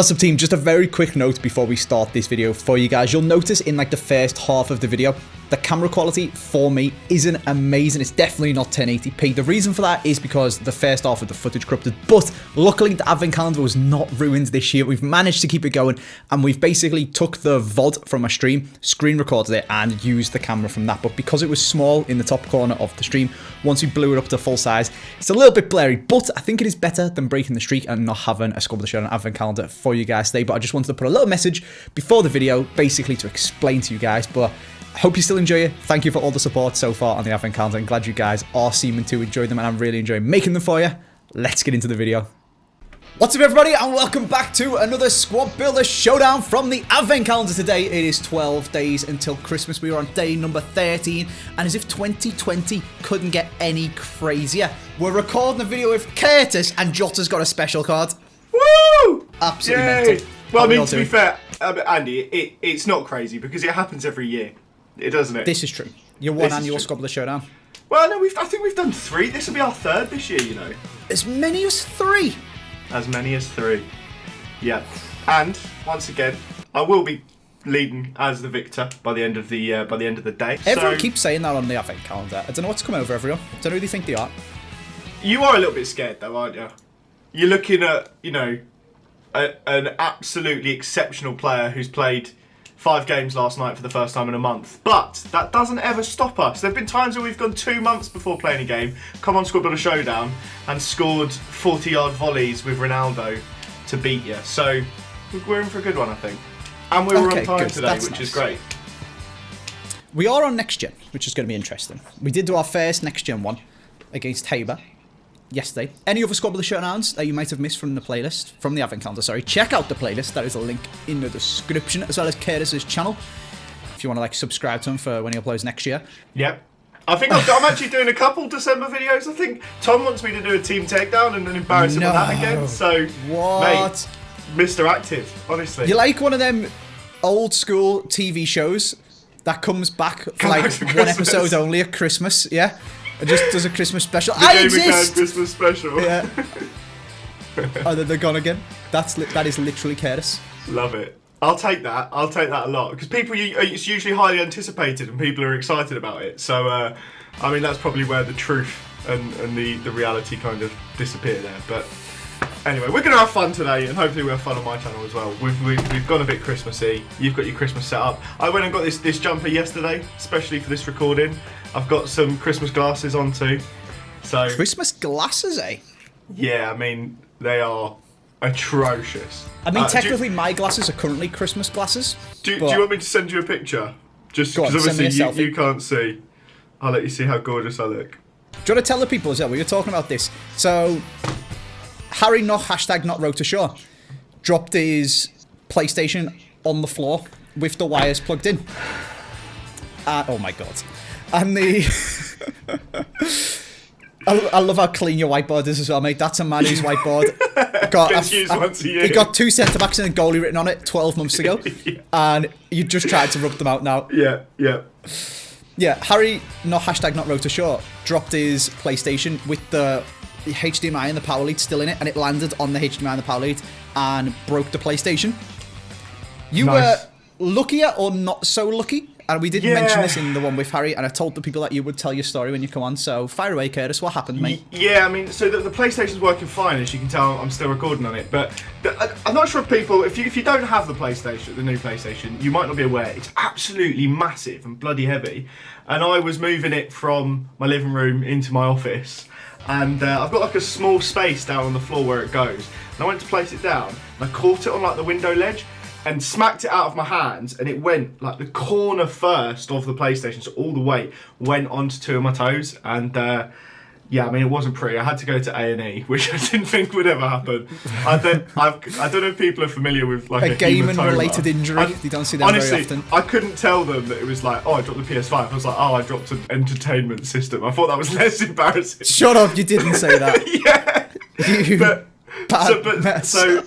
What's up, team? Just a very quick note before we start this video for you guys. You'll notice in like the first half of the video, the camera quality for me isn't amazing. It's definitely not 1080p. The reason for that is because the first half of the footage corrupted, but luckily the advent calendar was not ruined this year. We've managed to keep it going, and we've basically took the VOD from a stream, screen recorded it, and used the camera from that. But because it was small in the top corner of the stream, once we blew it up to full size, it's a little bit blurry, but I think it is better than breaking the streak and not having a Squad of the Showdown advent calendar for you guys today. But I just wanted to put a little message before the video, basically to explain to you guys. But I hope you still enjoy it. Thank you for all the support so far on the advent calendar. I'm glad you guys are seeming to enjoy them, and I'm really enjoying making them for you. Let's get into the video. What's up, everybody, and welcome back to another Squad Builder Showdown from the advent calendar. Today it is 12 days until Christmas. We are on day number 13, and as if 2020 couldn't get any crazier, we're recording a video with Curtis, and Jota's got a special card. Woo! Absolutely Yay! mental. Well, I mean, to be fair, Andy, it's not crazy because it happens every year. It doesn't it? This is true. Your one annual Squad Builder Showdown. Well, no, I think we've done 3. This will be our 3rd this year, you know. As many as 3. As many as 3. Yeah. And once again, I will be leading as the victor by the end of the day. Everyone keeps saying that on the advent calendar. I don't know what's come over everyone. I don't know who they think they are. You are a little bit scared though, aren't you? You're looking at, you know, an absolutely exceptional player who's played 5 games last night for the first time in a month. But that doesn't ever stop us. There have been times where we've gone 2 months before playing a game, come on Squad Builder Showdown, and scored 40-yard volleys with Ronaldo to beat you. So we're in for a good one, I think. And we were on time today, which is great. We are on Next Gen, which is going to be interesting. We did do our first Next Gen one against Haber yesterday. Any other Squad Builder Showdowns that you might have missed from the playlist, from the advent calendar, sorry, check out the playlist. There is a link in the description, as well as Curtis's channel, if you want to like subscribe to him for when he uploads next year. Yep. I think I'm actually doing a couple December videos. I think Tom wants me to do a team takedown and then embarrass him on that again. So, what? Mate, Mr. Active, honestly. You're like one of them old school TV shows that comes back for like one episode only at Christmas, yeah? It just does a Christmas special. I exist! Christmas special. Yeah. Oh, they're gone again. That is literally Curtis. Love it. I'll take that. I'll take that a lot because it's usually highly anticipated and people are excited about it. So, I mean, that's probably where the truth and the reality kind of disappear there. But anyway, we're going to have fun today, and hopefully we'll have fun on my channel as well. We've gone a bit Christmassy. You've got your Christmas set up. I went and got this jumper yesterday, especially for this recording. I've got some Christmas glasses on too. So Christmas glasses, eh? Yeah, I mean, they are atrocious. I mean, technically my glasses are currently Christmas glasses. Do you want me to send you a picture? Just because obviously you can't see. I'll let you see how gorgeous I look. Do you want to tell the people as well? We were talking about this. So, Harry not Rota Shaw dropped his PlayStation on the floor with the wires plugged in. Oh my god. And I love how clean your whiteboard is as well, mate. That's a man whose whiteboard he got 2 centre backs and a goalie written on it 12 months ago, yeah. And you just tried to rub them out now. Yeah. Harry not Rota Shaw dropped his PlayStation with the HDMI and the power lead still in it, and it landed on the HDMI and the power lead and broke the PlayStation. You were luckier or not so lucky? And we did mention this in the one with Harry, and I told the people that you would tell your story when you come on. So fire away, Curtis. What happened, mate? Yeah, I mean, so the PlayStation's working fine, as you can tell. I'm still recording on it, but I'm not sure if people, if you don't have the PlayStation, the new PlayStation, you might not be aware. It's absolutely massive and bloody heavy. And I was moving it from my living room into my office, and I've got like a small space down on the floor where it goes. And I went to place it down, and I caught it on like the window ledge, and smacked it out of my hands, and it went like the corner first of the PlayStation, so all the weight went onto 2 of my toes, and yeah, I mean, it wasn't pretty. I had to go to A&E, which I didn't think would ever happen. I don't know if people are familiar with like a gaming-related injury. You don't see that very often. I couldn't tell them that it was like, oh, I dropped the PS5. I was like, oh, I dropped an entertainment system. I thought that was less embarrassing. Shut up! You didn't say that. Yeah. So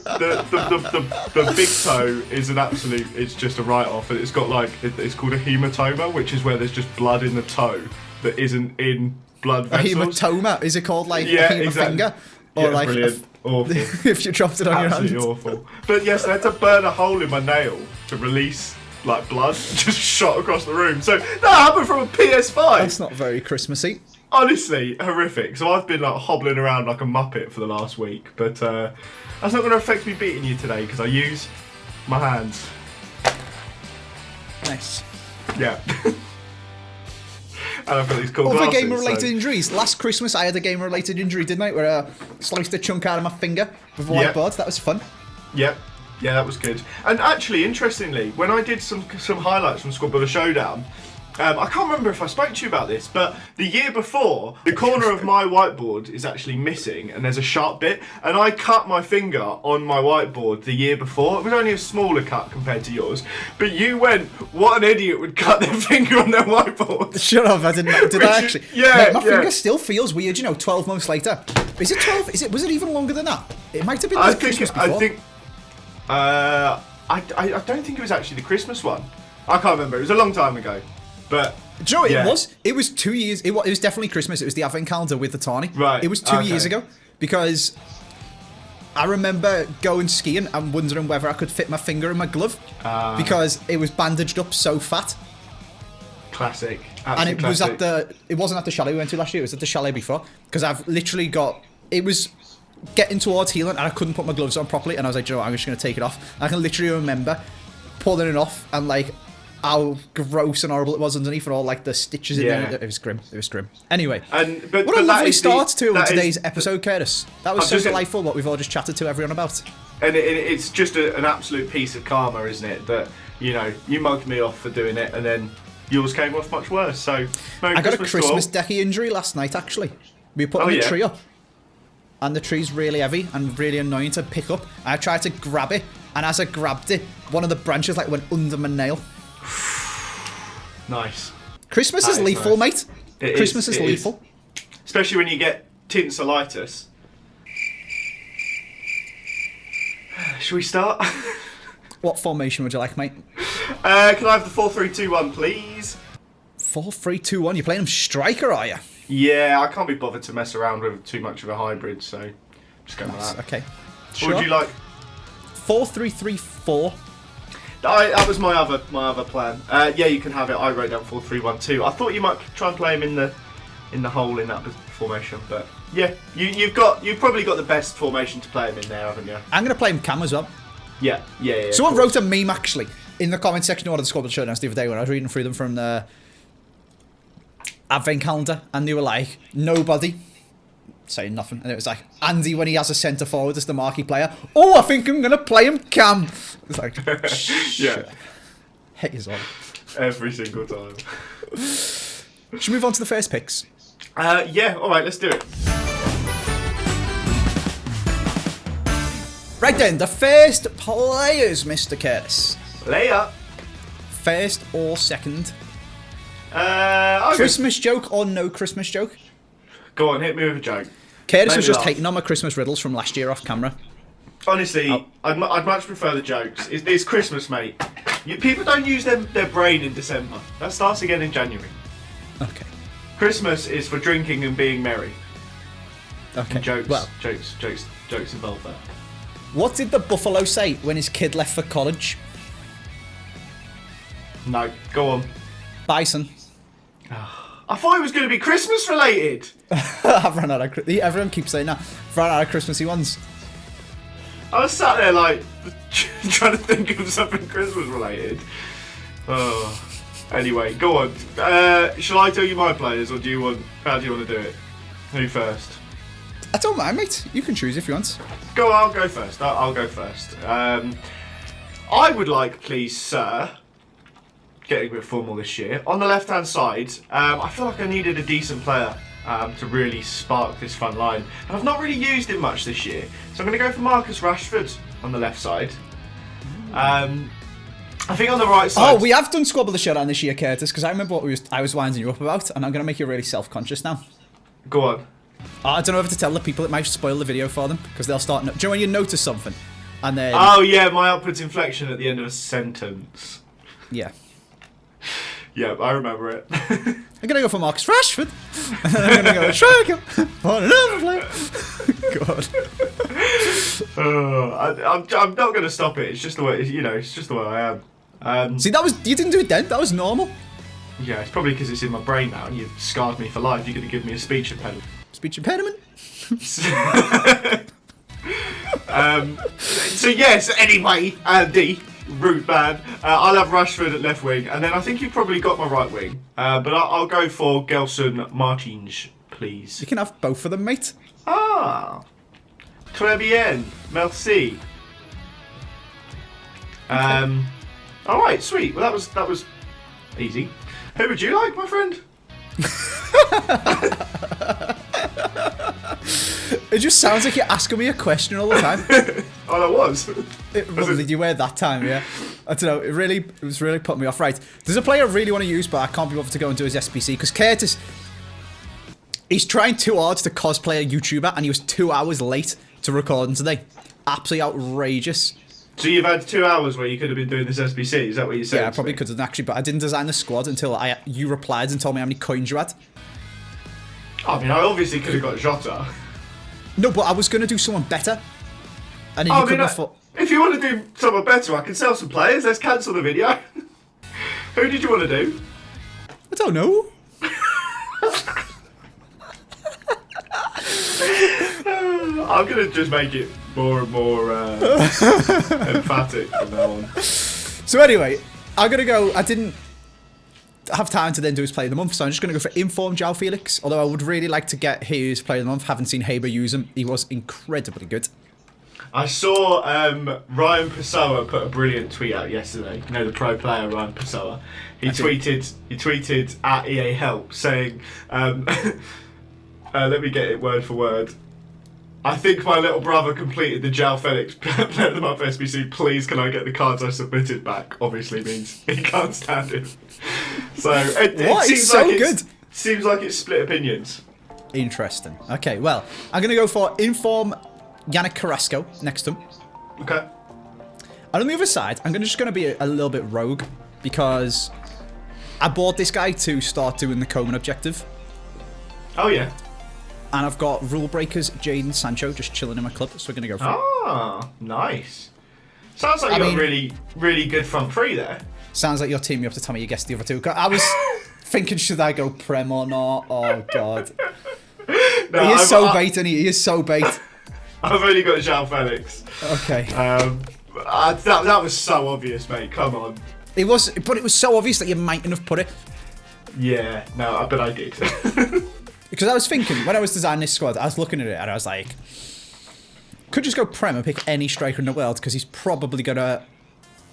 the big toe is an absolute, it's just a write-off, and it's got like, it's called a hematoma, which is where there's just blood in the toe that isn't in blood vessels. A hematoma? Is it called like a exactly. finger? Or yeah, like brilliant. Awful. if you dropped it on your hand. Absolutely awful. But yes, I had to burn a hole in my nail to release like blood, just shot across the room. So that happened from a PS5. That's not very Christmassy. Honestly, horrific. So I've been like hobbling around like a muppet for the last week, but that's not going to affect me beating you today because I use my hands. Nice. Yeah. And I've got these cool Other glasses. game-related injuries. Last Christmas, I had a game-related injury, didn't I? Where I sliced a chunk out of my finger with a whiteboard. That was fun. Yep. Yeah, that was good. And actually, interestingly, when I did some highlights from Squad Builder Showdown, I can't remember if I spoke to you about this, but the year before, the corner of my whiteboard is actually missing, and there's a sharp bit, and I cut my finger on my whiteboard the year before. It was only a smaller cut compared to yours, but you went, what an idiot would cut their finger on their whiteboard. Shut up, I didn't. Did I actually? Yeah, Mate, my finger still feels weird, 12 months later. Is it 12? Was it even longer than that? It might have been the Christmas before. I don't think it was actually the Christmas one. I can't remember. It was a long time ago. But do you know what it was? It was 2 years. It was definitely Christmas. It was the Advent calendar with the Tawny. Right. It was 2 years ago because I remember going skiing and wondering whether I could fit my finger in my glove because it was bandaged up so fat. Classic. And it was it wasn't at the chalet we went to last year. It was at the chalet before because I've literally it was getting towards healing and I couldn't put my gloves on properly and I was like, you know what, I'm just going to take it off. I can literally remember pulling it off and like how gross and horrible it was underneath and all like the stitches in there. It was grim. It was grim. Anyway, what a lovely start to today's episode, Curtis. That was so delightful what we've all just chatted to everyone about. And it's just an absolute piece of karma, isn't it? That, you mugged me off for doing it and then yours came off much worse. So, I got a Christmas decky injury last night, actually. We put the tree up. And the tree's really heavy and really annoying to pick up. I tried to grab it, and as I grabbed it, one of the branches like went under my nail. Nice. Christmas is lethal, mate. Christmas is lethal. Especially when you get tinselitis. Should we start? What formation would you like, mate? Can I have the 4-3-2-1, please? 4-3-2-1. You're playing him striker, are you? Yeah, I can't be bothered to mess around with too much of a hybrid, so just go with that. Okay. What would you like? 4-3-3-4. That was my other plan. Yeah, you can have it. I wrote down 4-3-1-2. I thought you might try and play him in the hole in that formation, but yeah, you've probably got the best formation to play him in there, haven't you? I'm gonna play him cam as well. Yeah. Someone wrote a meme actually in the comment section of one of the Squad Builder Showdowns the other day when I was reading through them from the Advent calendar, and they were like, nobody saying nothing, and it was like Andy when he has a centre forward as the marquee player. Oh, I think I'm gonna play him cam. It's like, yeah, hit his on every single time. Should we move on to the first picks? Yeah, all right, let's do it. Right then, the first players, Mr. Curtis. Player. First or second? Okay. Christmas joke or no Christmas joke? Go on, hit me with a joke. Curtis was just hating on my Christmas riddles from last year off camera. Honestly, I'd much prefer the jokes. It's Christmas, mate. People don't use their brain in December. That starts again in January. Okay. Christmas is for drinking and being merry. Okay. And jokes, well, jokes involve that. What did the buffalo say when his kid left for college? No, go on. Bison. I thought it was going to be Christmas related. I've run out of... Everyone keeps saying that. I've run out of Christmassy ones. I was sat there like trying to think of something Christmas related. Oh. Anyway, go on. Shall I tell you my players, or how do you want to do it? Who first? I don't mind, mate. You can choose if you want. Go on, I'll go first. I'll go first. I would like, please, sir, getting a bit formal this year, on the left-hand side, I feel like I needed a decent player to really spark this front line. And I've not really used him much this year. So I'm going to go for Marcus Rashford on the left side. I think on the right side... Oh, we have done Squabble the Showdown this year, Curtis, because I remember what I was winding you up about, and I'm going to make you really self-conscious now. Go on. I don't know if to tell the people, it might spoil the video for them, because they'll start... Do you know when you notice something, and then... Oh, yeah, my upwards inflection at the end of a sentence. Yeah. Yeah, I remember it. I'm going to go for Marcus Rashford. And then I'm going to go striker for another player. I'm not going to stop it. It's just the way, it's just the way I am. See, you didn't do it then. That was normal. Yeah, it's probably because it's in my brain now and you've scarred me for life. You're going to give me a speech impediment. Speech impediment? So yes, anyway, Andy, rude man, I'll have Rashford at left wing, and then I think you've probably got my right wing, but I'll go for Gelson Martins, please. You can have both of them, mate. Ah, très bien, merci. All right, sweet. Well, that was easy. Who would you like, my friend? It just sounds like you're asking me a question all the time. Oh, that was. Did you wear that time? Yeah. I don't know. It was really putting me off. Right. There's a player I really want to use, but I can't be bothered to go and do his SPC because Curtis. He's trying too hard to cosplay a YouTuber, and he was 2 hours late to recording today. Absolutely outrageous. So you've had 2 hours where you could have been doing this SBC, is that what you're saying? Yeah, I probably could have actually, but I didn't design the squad until you replied and told me how many coins you had. I mean, I obviously could have got Jota. No, but I was going to do someone better. And then you couldn't afford... If you want to do someone better, I can sell some players. Let's cancel the video. Who did you want to do? I don't know. I'm going to just make it more and more emphatic from now on. So anyway, I'm going to go... I didn't have time to then do his Player of the Month, so I'm just going to go for Informed João Felix, although I would really like to get his Player of the Month. Haven't seen Haber use him. He was incredibly good. I saw Ryan Pessoa put a brilliant tweet out yesterday. You know, the pro player Ryan Pessoa. He tweeted at EA Help saying, let me get it word for word. I think my little brother completed the João Felix Player of the Month SBC. Please, can I get the cards I submitted back? Obviously means he can't stand it. So it seems so like good. Seems like it's split opinions. Interesting. Okay, well, I'm going to go for Inform Yannick Carrasco next to him. Okay. And on the other side, I'm just going to be a little bit rogue because I bought this guy to start doing the Coleman objective. Oh, yeah. And I've got Rule Breakers Jadon Sancho just chilling in my club, so we're going to go for it. Ah, nice. Sounds like you got really, really good front three there. Sounds like you're teaming me up to tell me you guessed the other two. I was thinking, should I go Prem or not? Oh, God. No, he is so bait, isn't he? He is so bait. I've only got João Felix. Okay. That was so obvious, mate. Come on. It was, but it was so obvious that you mightn't have put it. Yeah, no, but I did. Because I was thinking, when I was designing this squad, I was looking at it and I was like, could just go Prem and pick any striker in the world because he's probably going to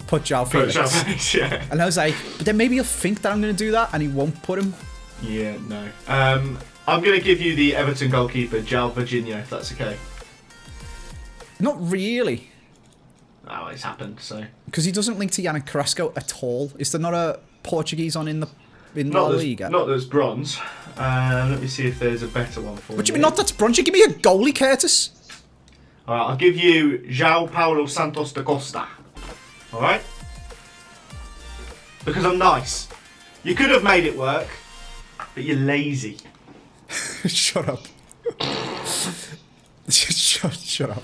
put João Felix. Yeah. And I was like, but then maybe he'll think that I'm going to do that and he won't put him. Yeah, no. I'm going to give you the Everton goalkeeper, João Virginia, if that's okay. Not really. Oh, it's happened, so. Because he doesn't link to Yannick Carrasco at all. Is there not a Portuguese on in La Liga? Not that's bronze. Let me see if there's a better one for you. What do you mean not that's bronze? You give me a goalie, Curtis. Alright, I'll give you João Paulo Santos da Costa. Alright? Because I'm nice. You could have made it work, but you're lazy. Shut up. Shut up.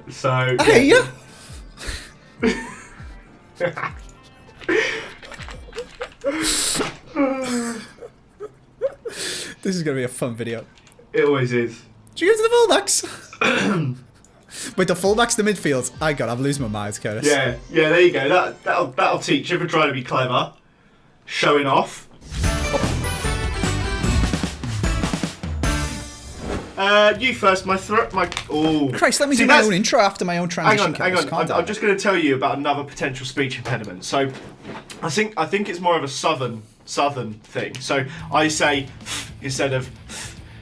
So... I hate you. This is going to be a fun video. It always is. Did you go to the fullbacks? Wait, the fullbacks, the midfield. I'm losing my mind, Curtis. Yeah, there you go. That'll teach you for trying to be clever. Showing off. You first, oh. Christ, let me do my own intro after my own transition. Hang on. I'm just going to tell you about another potential speech impediment. So, I think it's more of a southern thing. So I say instead of.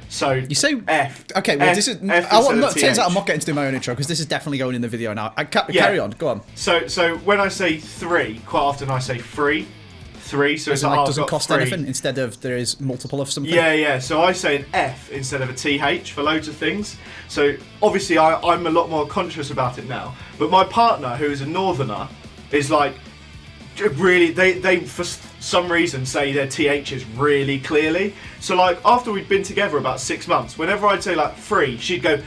So you say F. Okay, well F, turns out I'm not getting to do my own intro because this is definitely going in the video now. Carry on, go on. So when I say three, quite often I say free. 3, so it's like like, doesn't cost anything instead of there is multiple of something. Yeah. So I say an F instead of a TH for loads of things. So obviously I'm a lot more conscious about it now. But my partner, who is a northerner, is like really they for some reason say their THs really clearly. So like after we'd been together about 6 months, whenever I'd say like 3, she'd go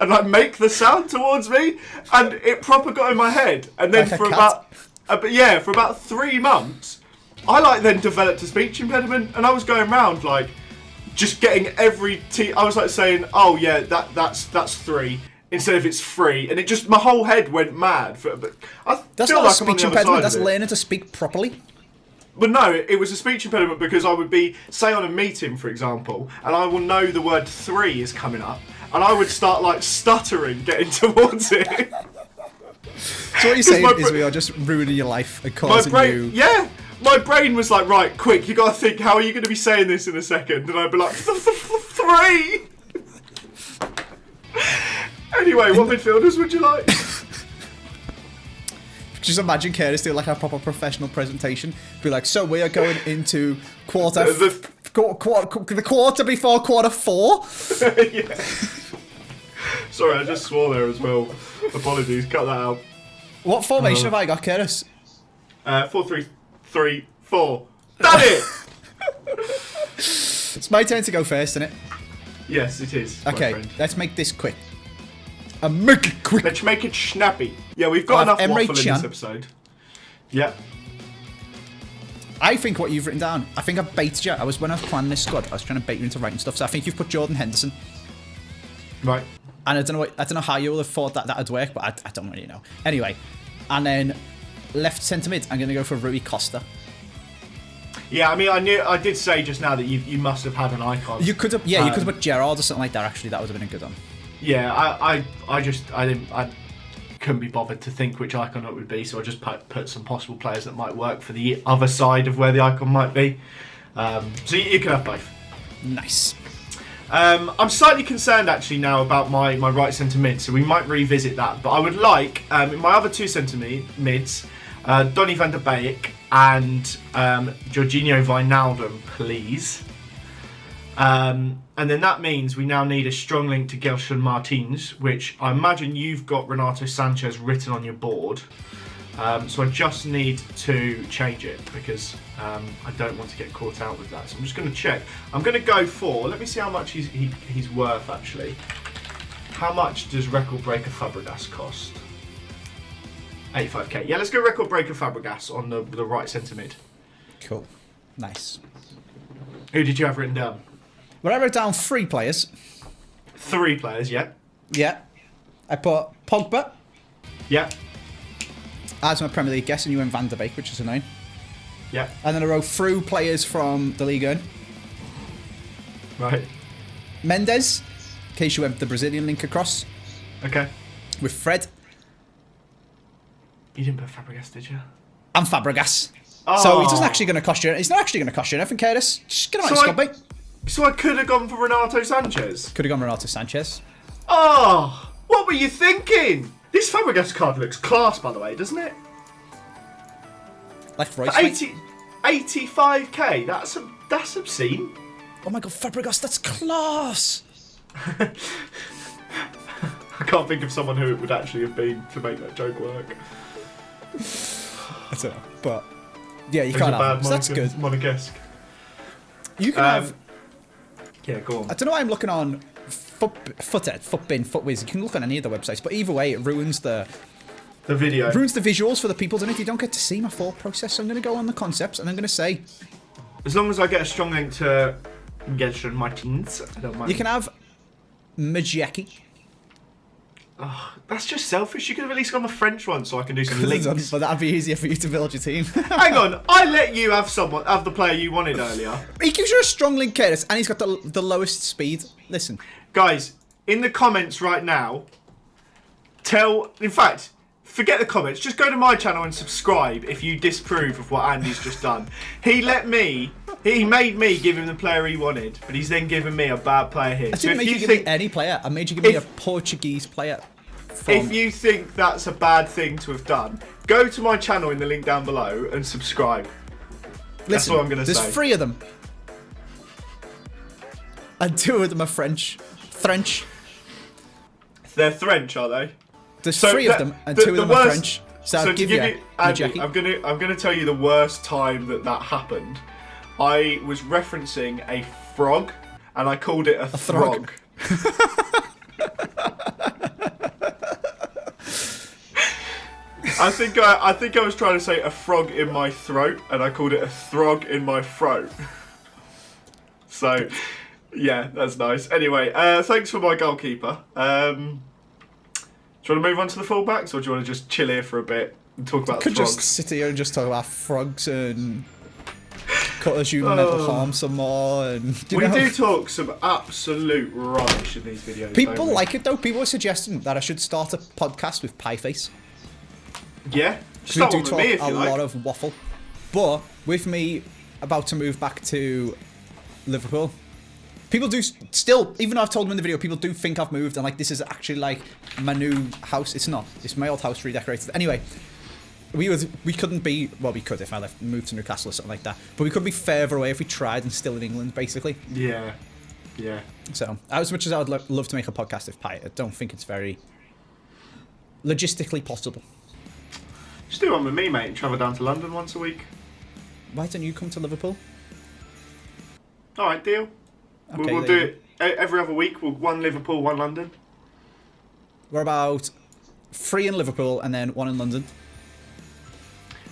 and like make the sound towards me, and it proper got in my head. And then like for about 3 months, I like then developed a speech impediment, and I was going around like just getting every I was like saying, oh yeah, that's 3 instead of it's 3, and it just my whole head went mad. But that's not a speech impediment. That's learning to speak properly. But no, it was a speech impediment because I would be, say on a meeting, for example, and I will know the word 3 is coming up, and I would start like stuttering getting towards it. So what you're saying is we are just ruining your life and causing you... Yeah, my brain was like, right, quick, you got to think, how are you going to be saying this in a second? And I'd be like, 3! Anyway, what midfielders would you like? Just imagine Curtis doing like a proper professional presentation. Be like, so we are going into the quarter before quarter 4. Yeah. Sorry, I just swore there as well. Apologies, cut that out. What formation have I got, Curtis? 4-3-3-4. Done it! It's my turn to go first, isn't it? Yes, it is. Okay, let's make this quick. Make it quick. Let's make it snappy. Yeah, we've got enough waffle in this episode. Yeah. I think what you've written down, I think I've baited you. When I was planning this squad, I was trying to bait you into writing stuff. So I think you've put Jordan Henderson. Right. And I don't know how you would have thought that'd work, but I don't really know. Anyway, and then left centre mid, I'm going to go for Rui Costa. Yeah, I mean, I did say just now that you must have had an icon. You could have, you could have put Gerrard or something like that. Actually, that would have been a good one. Yeah, I couldn't be bothered to think which icon it would be, so I just put some possible players that might work for the other side of where the icon might be. So you can have both. Nice. I'm slightly concerned actually now about my right centre mid, so we might revisit that. But I would like in my other 2 centre mids, Donny van der Beek and Jorginho Wijnaldum, please. And then that means we now need a strong link to Gelson Martins, which I imagine you've got Renato Sanchez written on your board. So I just need to change it because I don't want to get caught out with that. So I'm just going to check. I'm going to go for, let me see how much he's worth actually. How much does Record Breaker Fabregas cost? 85k. Yeah, let's go Record Breaker Fabregas on the right centre mid. Cool. Nice. Who did you have written down? Well, I wrote down 3 players. 3 players, yeah. Yeah. I put Pogba. Yeah. As my Premier League guess, and you went Van der Beek, which is annoying. Yeah. And then I wrote through players from the Liga 1. Right. Mendes, in case you went the Brazilian link across. Okay. With Fred. You didn't put Fabregas, did you? And Fabregas. Oh. So he doesn't actually going to cost you. He's not actually going to cost you anything, Curtis. Just get him out of squad, mate. So I could have gone for Renato Sanchez. Could have gone Renato Sanchez. Oh, what were you thinking? This Fabregas card looks class, by the way, doesn't it? Left, right, 85k. That's obscene. Oh my god, Fabregas, that's class. I can't think of someone who it would actually have been to make that joke work. I don't know, but yeah, you can't have. So that's good. Monegasque. You can have. Yeah, go on. I don't know why I'm looking on Footed, Footbin, Footwiz. You can look on any of the websites, but either way, it ruins the video. Ruins the visuals for the people, doesn't it? You don't get to see my thought process. So I'm going to go on the concepts, and I'm going to say, as long as I get a strong link to Gelson Martins, I don't mind. You can have Majeki. Oh, that's just selfish. You could have at least gone the French one so I can do some links. But that'd be easier for you to build your team. Hang on, I let you have the player you wanted earlier. He gives you a strong link, Curtis, and he's got the lowest speed. Listen. Guys, in the comments right now, in fact, forget the comments. Just go to my channel and subscribe if you disapprove of what Andy's just done. He made me give him the player he wanted, but he's then given me a bad player here. I didn't make you give me any player. I made you give me a Portuguese player. If you think that's a bad thing to have done, Go to my channel in the link down below and subscribe. That's what I'm going to say. There's 3 of them. And 2 of them are French. French. They're French, are they? There's 3 of them, and 2 of them are French. So I'll give you, Andy, I'm gonna tell you the worst time that happened. I was referencing a frog, and I called it a throg. I think I was trying to say a frog in my throat, and I called it a throg in my throat. So, yeah, that's nice. Anyway, thanks for my goalkeeper. Do you want to move on to the fullbacks, or do you want to just chill here for a bit and talk about could frogs? Just sit here and just talk about frogs and cause you mental harm some more. And we do talk some absolute rubbish in these videos. People like it though. People are suggesting that I should start a podcast with Pie Face. Yeah, we do talk a lot of waffle, but with me about to move back to Liverpool. People do still, even though I've told them in the video, people do think I've moved and like this is actually like my new house. It's not. It's my old house redecorated. Anyway, we couldn't be, well, we could if I moved to Newcastle or something like that, but we could be further away if we tried and still in England, basically. Yeah, yeah. So as much as I would love to make a podcast with Pi, I don't think it's very logistically possible. Just do one with me, mate, and travel down to London once a week. Why don't you come to Liverpool? All right, deal. Okay, we'll do it every other week. We'll 1 Liverpool, 1 London. We're about 3 in Liverpool and then 1 in London.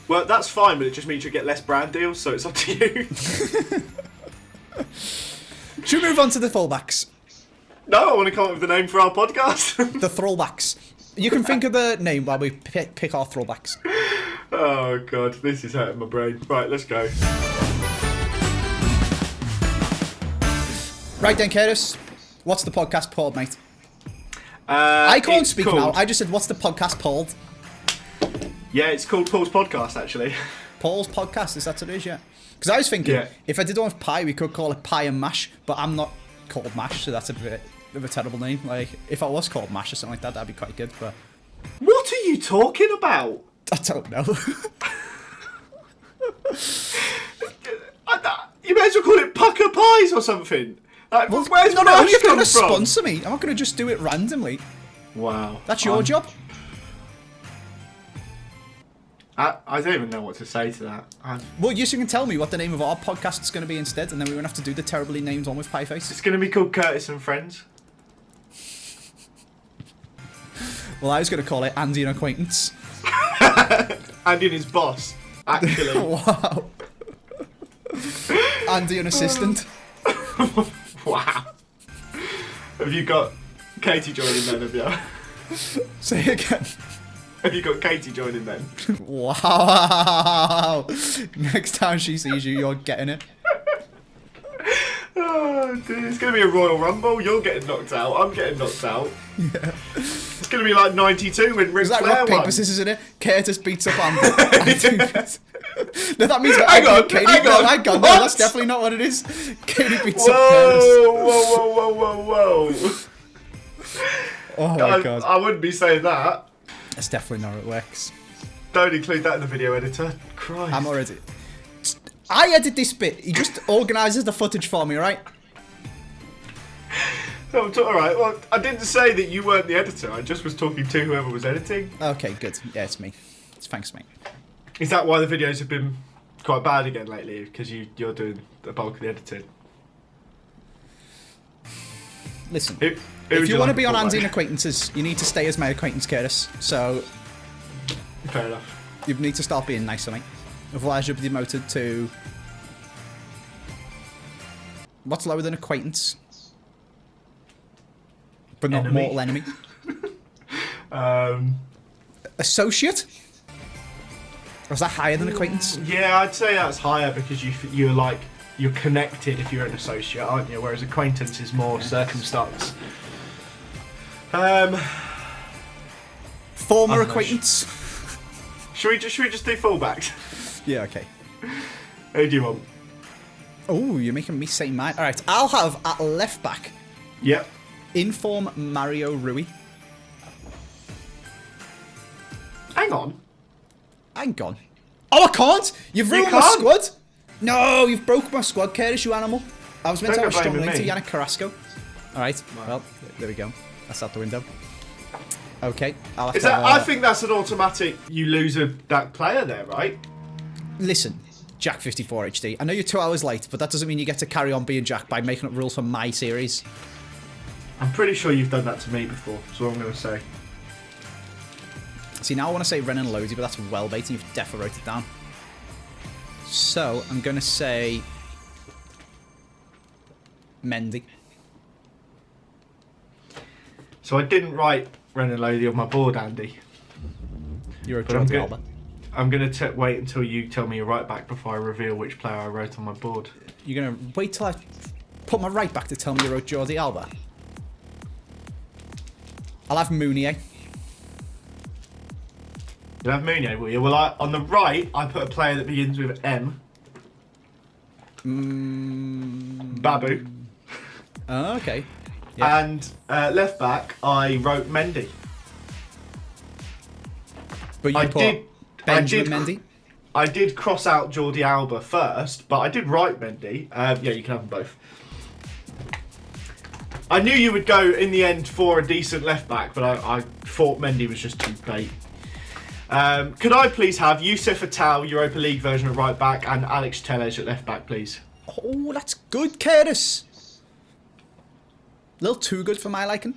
Well, that's fine, but it just means you get less brand deals, so it's up to you. Should we move on to the fullbacks? No, I want to come up with the name for our podcast. The throwbacks. You can think of the name while we pick our throwbacks. Oh, God, this is hurting my brain. Right, let's go. Right then, Curtis. What's the podcast called, mate? I can't speak now. I just said, what's the podcast called? Yeah, it's called Paul's Podcast, actually. Paul's Podcast, is that what it is, yeah? Because I was thinking, if I did one with Pie, we could call it Pie and Mash, but I'm not called Mash, so that's a bit of a terrible name. Like, if I was called Mash or something like that, that'd be quite good, but... What are you talking about? I don't know. You may as well call it Pucker Pies or something. Like, Well, where's no, Mash you're going come to from? sponsor me. I'm not going to just do it randomly. Wow. That's your job. I don't even know what to say to that. Well, you can tell me what the name of our podcast is going to be instead, and then we won't have to do the terribly named one with Pie Face. It's going to be called Curtis and Friends. Well, I was going to call it Andy and Acquaintance. Andy and his boss, actually. Wow. Andy and Assistant. Wow. Have you got Katie joining then, have you? Say again. Have you got Katie joining then? Wow. Next time she sees you, you're getting it. Oh, dude, it's going to be a Royal Rumble. You're getting knocked out. I'm getting knocked out. Yeah. It's going to be like 92 when Ric Is that Flair rock, won. paper, scissors in it? Curtis beats up Andy. No, that means that Hang on, Katie. hang No, on. hang on. No, What? that's definitely not what it is. Katie beats Whoa, up Curtis. whoa. Oh my god. I wouldn't be saying that. That's definitely not how it works. Don't include that in the video editor. Christ. I'm already... I edit this bit. He just organises the footage for me, right? Oh, alright, well, I didn't say that you weren't the editor. I just was talking to whoever was editing. Okay, good. Yeah, it's me. Thanks, mate. Is that why the videos have been quite bad again lately? Because you're doing the bulk of the editing? Listen, Who if would you want to like be on before, Andy mate? and Acquaintances, you need to stay as my acquaintance, Curtis. So, Fair enough. you need to start being nicer, mate. Otherwise, you'll be demoted to... What's lower than acquaintance? But not Enemy. mortal enemy. Um, Associate? Or is that higher than acquaintance? yeah, I'd say that's higher because you're connected if you're an associate, aren't you? Whereas acquaintance is more circumstance. Former I don't know. acquaintance? Should we just do fullbacks? Yeah, okay. Who do you want? Oh, you're making me say mine. Alright, I'll have at left back, Yep. inform Mario Rui. Hang on. Hang on. Oh, I can't! You've ruined my squad! No, you've broken my squad, Curtis, you animal. I was meant to have a strong link to Yannick Carrasco. Alright, well, there we go. That's out the window. Okay. I think that's an automatic, you lose that player there, right? Listen, Jack54 HD. I know you're 2 hours late, but that doesn't mean you get to carry on being Jack by making up rules for my series. I'm pretty sure you've done that to me before, that's what I'm going to say. See, now I want to say Renan Lodi, but that's well bait, and you've definitely wrote it down. So, I'm going to say Mendy. So I didn't write Renan Lodi on my board, Andy. You wrote Jordi Alba. I'm going to wait until you tell me your right back before I reveal which player I wrote on my board. You're going to wait till I put my right back to tell me you wrote Jordi Alba? I'll have Mounier. You'll have Mounier, will you? Well, on the right, I put a player that begins with M. Babu. Oh, okay. Yeah. And left back, I wrote Mendy. But you put Benjamin Mendy? I did cross out Jordi Alba first, but I did write Mendy. Yeah, you can have them both. I knew you would go in the end for a decent left back, but I thought Mendy was just too bait. Could I please have Youssef Attal, Europa League version of right back, and Alex Telles at left back, please? Oh, that's good, Curtis. A little too good for my liking.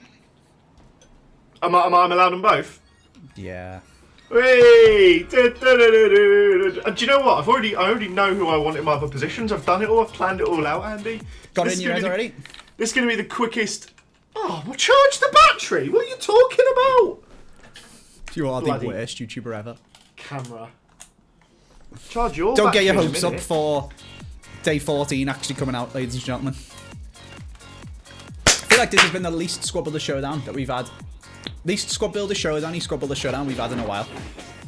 Am I allowed them both? Yeah. Wait! And do you know what? I already know who I want in my other positions. I've done it all. I've planned it all out, Andy. Got it in your head already? This is going to be the quickest... Oh, well, charge the battery! What are you talking about? You are the worst YouTuber ever. Camera. Charge your Don't get your battery hopes up for day 14 actually coming out, ladies and gentlemen. I feel like this has been the least squad builder showdown that we've had. Least squad builder showdown, squad builder showdown we've had in a while.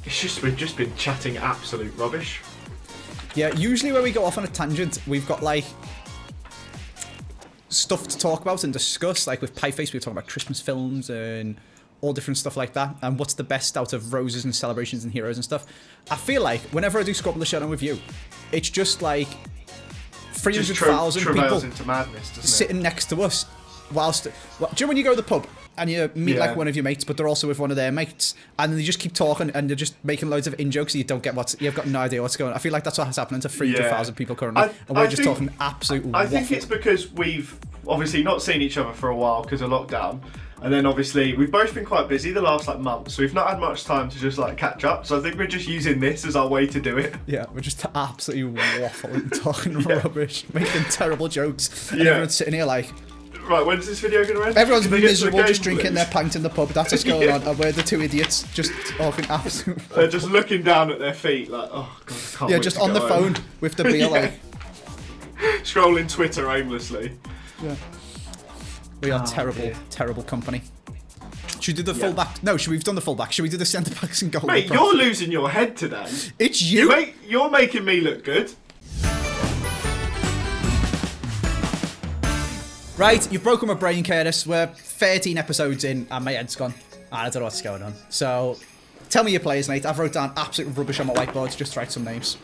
We've just been chatting absolute rubbish. Yeah, usually when we go off on a tangent, we've got like stuff to talk about and discuss. Like with Pieface, we were talking about Christmas films and all different stuff like that. And what's the best out of roses and celebrations and heroes and stuff. I feel like whenever I do squad builder showdown with you, it's just like 300,000 people into madness, sitting next to us. Whilst, do you know when you go to the pub and you meet like one of your mates, but they're also with one of their mates, and they just keep talking and they're just making loads of in-jokes, and you don't get you've got no idea what's going on. I feel like that's what's happening to 300,000 people currently, and we're just talking absolute waffle. I think it's because we've obviously not seen each other for a while because of lockdown, and then obviously we've both been quite busy the last like month, so we've not had much time to just like catch up. So I think we're just using this as our way to do it. Yeah, we're just absolutely waffling, talking rubbish, making terrible jokes, and everyone's sitting here like. Right, when's this video going to end? Everyone's miserable, just drinking their pint in the pub. That's what's going on. And we're the two idiots, just talking absolute. They're just looking down at their feet, like, oh god, I can't wait just to on the go phone home. with the beer, like scrolling Twitter aimlessly. Yeah. We are terrible company. Should we do the full back? No, we've done the full back. Should we do the centre backs and goal? Mate, you're losing your head today. It's you. You're making me look good. Right, you've broken my brain, Curtis. We're 13 episodes in and my head's gone. I don't know what's going on. So, tell me your players, mate. I've wrote down absolute rubbish on my whiteboard. Just write some names.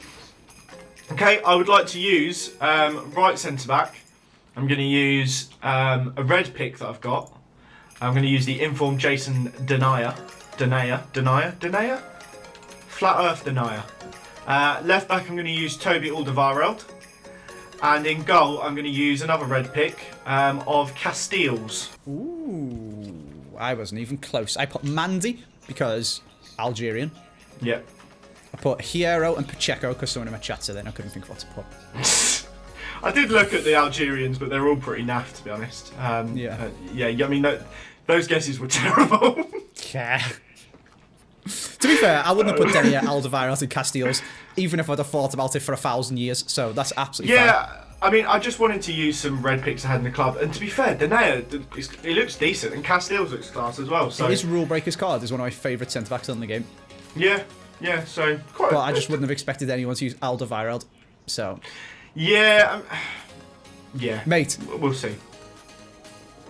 Okay, I would like to use right centre-back. I'm going to use a red pick that I've got. I'm going to use the informed Jason Denier. Flat Earth Denier. Left back, I'm going to use Toby Alderweireld. And in goal, I'm going to use another red pick of Castiles. Ooh, I wasn't even close. I put Mandy because Algerian. Yeah. I put Hierro and Pacheco because someone in my chat said that and I couldn't think of what to put. I did look at the Algerians, but they're all pretty naff, to be honest. I mean, those guesses were terrible. Yeah. To be fair, I wouldn't have put Denier, Alderweireld and Castiles, even if I'd have thought about it for 1,000 years, so that's absolutely fine. Yeah, I mean, I just wanted to use some red picks I had in the club, and to be fair, Denier, he looks decent, and Castiles looks class as well. So his Rule Breakers card is one of my favourite centre-backs in the game. Yeah, so quite. But I just wouldn't have expected anyone to use Alderweireld, so. Yeah, Mate. We'll see.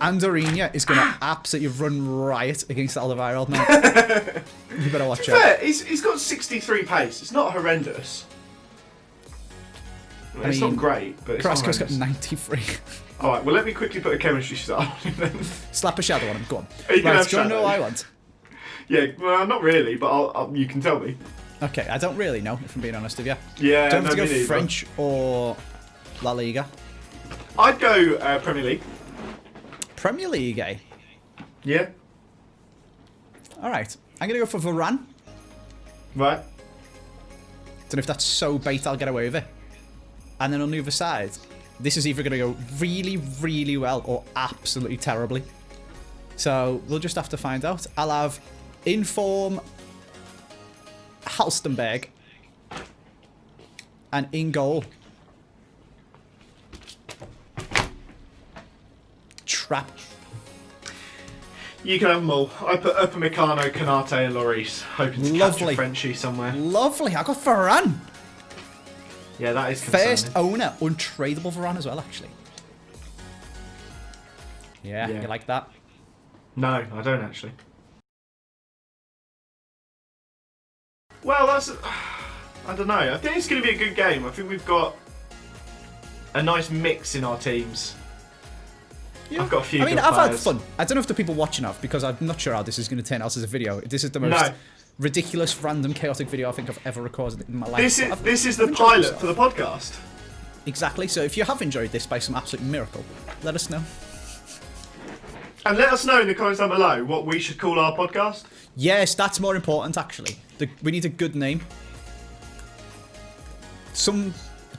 Andorina is going to absolutely run riot against the Alderweireld now. You better watch out. Fair, he's got 63 pace. It's not horrendous. It's not great, but it's Carrasco's got horrendous. 93. Alright, well let me quickly put a chemistry start on him then. Slap a shadow on him, go on. You can Right, have do you want to know shadow. what I want? Yeah, well not really, but you can tell me. Okay, I don't really know, if I'm being honest with you. Yeah, Do you want no, to go me neither. French or La Liga? I'd go Premier League. Premier League, eh? Yeah. Alright, I'm going to go for Varane. Right. Don't know if that's so bait I'll get away with it. And then on the other side, this is either going to go really, really well or absolutely terribly. So we'll just have to find out. I'll have Inform Halstenberg and in goal Trap. You can have them all. I put Upamecano, Canate and Lloris, hoping to catch a Frenchie somewhere. Lovely. I got Varane. Yeah, that is concerning. First owner, untradeable Varane as well, actually. Yeah, you like that? No, I don't actually. Well, that's... I don't know. I think it's going to be a good game. I think we've got a nice mix in our teams. Yeah. I've got a few I've good had players. fun. I don't know if the people watching have, because I'm not sure how this is going to turn out as a video. This is the most ridiculous, random, chaotic video I think I've ever recorded in my life. This is the pilot for the podcast. Exactly. So if you have enjoyed this by some absolute miracle, let us know. And let us know in the comments down below what we should call our podcast. Yes, that's more important, actually. We need a good name. Do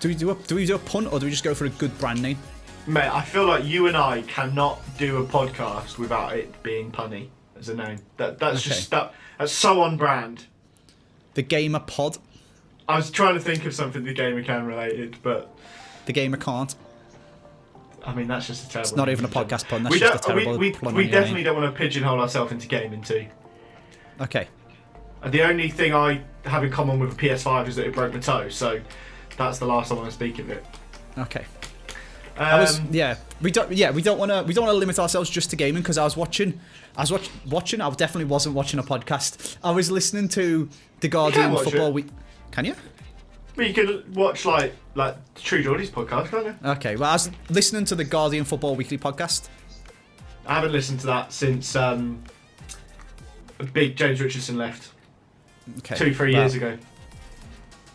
we do a pun, or do we just go for a good brand name? Mate, I feel like you and I cannot do a podcast without it being punny as a name. That's so on brand. The Gamer Pod. I was trying to think of something the Gamer can related, but The Gamer Can't. I mean that's just a terrible. It's not even a podcast pun. That's just a terrible pun. We definitely don't want to pigeonhole ourselves into gaming too. Okay. The only thing I have in common with a PS5 is that it broke my toe, so that's the last I want to speak of it. Okay. We don't want to limit ourselves just to gaming, because I definitely wasn't watching a podcast. I was listening to the Guardian Football Week. Can you? Well, you can watch like True Geordie's podcast, can't you? Okay. Well, I was listening to the Guardian Football Weekly podcast. I haven't listened to that since big James Richardson left. Okay. 2-3 years ago.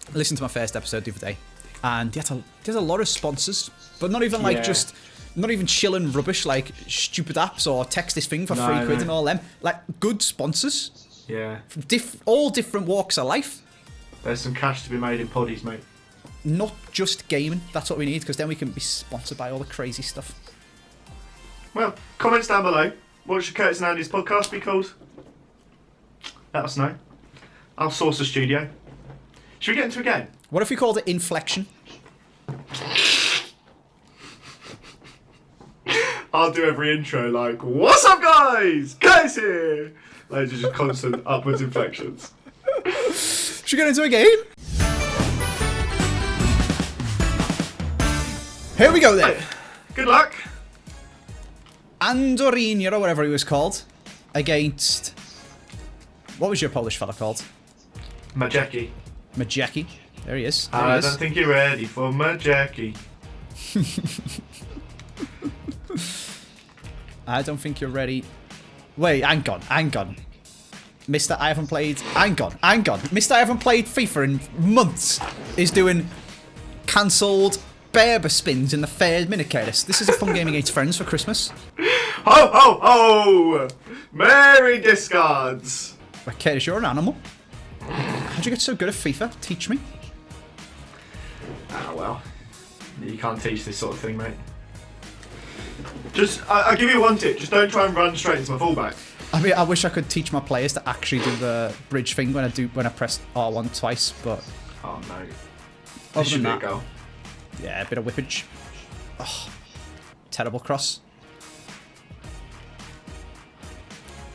I listened to my first episode the other day, and there's a lot of sponsors, but not even not even chilling rubbish like stupid apps or text this thing for £3 and all them. Like good sponsors. Yeah. From all different walks of life. There's some cash to be made in poddies, mate. Not just gaming. That's what we need, because then we can be sponsored by all the crazy stuff. Well, comments down below. What should Curtis and Andy's podcast be called? Let us know. I'll source a studio. Should we get into a game? What if we called it Inflection? I'll do every intro like, what's up guys? Curtis here! Those are just constant upwards inflections. Should we get into a game? Here we go then. Good luck. Andorina, or whatever he was called, against... What was your Polish fella called? Majecki. Majecki. There he is. I don't think you're ready for Majecki. I don't think you're ready. Wait, hang on. Mr. I haven't played... Hang on. Mr. I haven't played FIFA in months is doing cancelled Berber spins in the third minute, Curtis. This is a fun game against friends for Christmas. Ho, ho, ho! Merry discards! But Curtis, you're an animal. How'd you get so good at FIFA? Teach me. Ah, well. You can't teach this sort of thing, mate. I'll give you one tip. Just don't try and run straight into my fullback. I mean, I wish I could teach my players to actually do the bridge thing when I press R1 twice, but... Oh, no. Other than that, a goal. Yeah, a bit of whippage. Oh, terrible cross.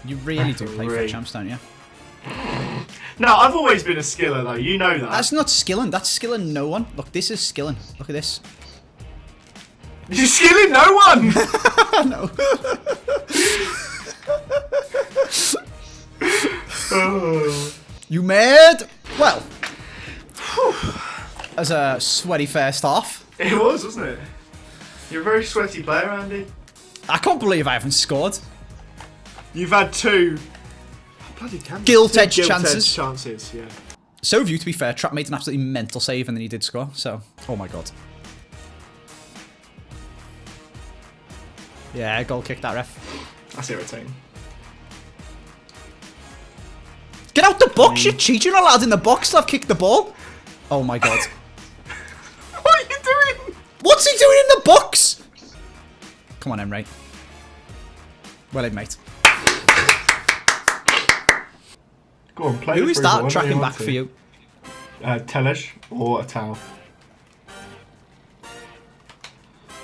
You really do play for champs, don't you? No, I've always been a skiller, though. You know that. That's not skilling. That's skilling no one. Look, this is skilling. Look at this. You're skilling no one! No. was a sweaty first half. It was, wasn't it? You're a very sweaty player, Andy. I can't believe I haven't scored. You've had 2 bloody gilt-edged chances. Yeah. So have you, to be fair. Trap made an absolutely mental save and then he did score. So, oh my god. Yeah, goal kick that ref. That's irritating. Get out the box, you cheat. You're not allowed in the box to have kicked the ball. Oh my god. What are you doing? What's he doing in the box? Come on, Emre. Well in, mate. Go on, play. Who is that tracking back for you? Telesh or a towel.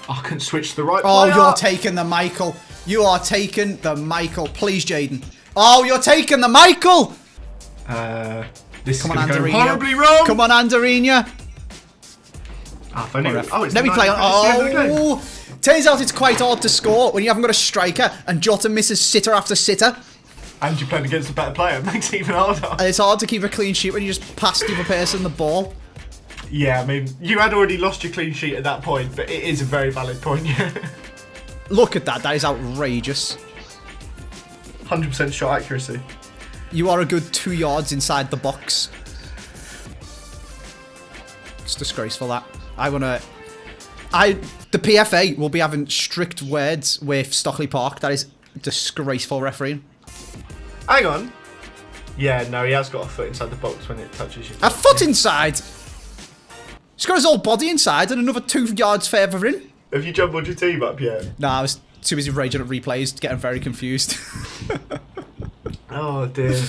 I couldn't switch to the right player. Oh, you're taking the Michael. You are taking the Michael. Please, Jaden. Oh, you're taking the Michael. This Come is on, going to go Anderina. horribly wrong. Come on, Anderina. It's Let me play on. Oh, turns out it's quite hard to score when you haven't got a striker and Jota misses sitter after sitter. And you're playing against a better player. It makes it even harder. And it's hard to keep a clean sheet when you just pass the other person the ball. Yeah, I mean, you had already lost your clean sheet at that point, but it is a very valid point. Look at that. That is outrageous. 100% shot accuracy. You are a good 2 yards inside the box. It's disgraceful, that. The PFA will be having strict words with Stockley Park. That is disgraceful refereeing. Hang on. Yeah, no, he has got a foot inside the box when it touches you. A foot inside? He's got his whole body inside and another 2 yards further in. Have you jumbled your team up yet? Nah, I was too busy raging at replays, getting very confused. Oh, dear.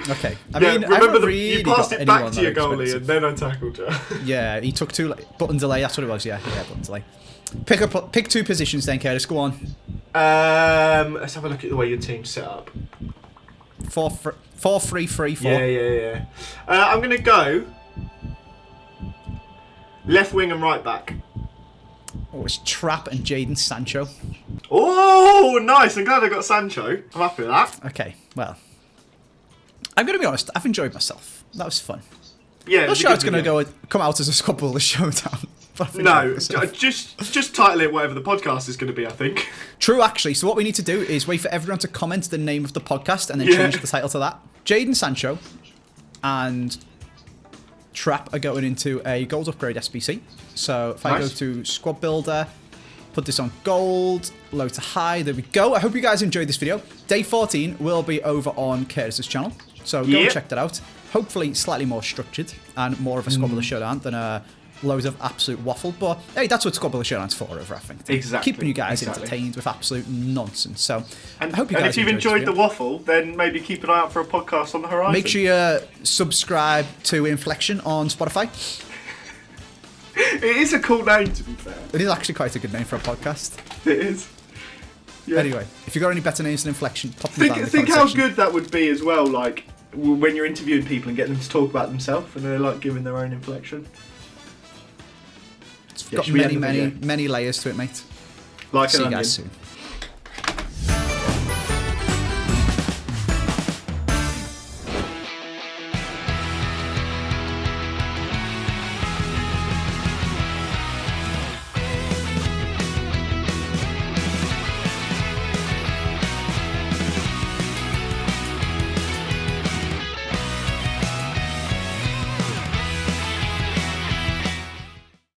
Okay. I mean, remember really you passed it back to your goalie and then I tackled you. Yeah, he took 2 button delay. That's what it was. Yeah, button delay. Pick 2 positions then, Curtis. Go on. Let's have a look at the way your team's set up. 4-3-3-4. Yeah. I'm gonna go left wing and right back. Oh, it's Trap and Jaden Sancho. Oh, nice! I'm glad I got Sancho. I'm happy with that. Okay, well, I'm gonna be honest. I've enjoyed myself. That was fun. Yeah, I'm not sure it's gonna come out as a squad builder showdown. No, just title it whatever the podcast is going to be, I think. True, actually. So what we need to do is wait for everyone to comment the name of the podcast and then change the title to that. Jaden Sancho and Trap are going into a gold upgrade SBC. So if I go to squad builder, put this on gold, low to high, there we go. I hope you guys enjoyed this video. Day 14 will be over on Curtis's channel. So go and check that out. Hopefully slightly more structured and more of a squad builder showdown than loads of absolute waffle, but hey, that's what Squad Builder Showdown's for, I think. Exactly. Keeping you guys entertained with absolute nonsense. So, and I hope you guys if you've enjoyed the waffle, then maybe keep an eye out for a podcast on the horizon. Make sure you subscribe to Inflection on Spotify. It is a cool name, to be fair. It is actually quite a good name for a podcast. It is. Yeah. Anyway, if you've got any better names than Inflection, pop them down in the Think comment how section. good that would be as well, like, when you're interviewing people and getting them to talk about themselves and they're, like, giving their own inflection. It's got many layers to it, mate. Like See an you guys onion. soon.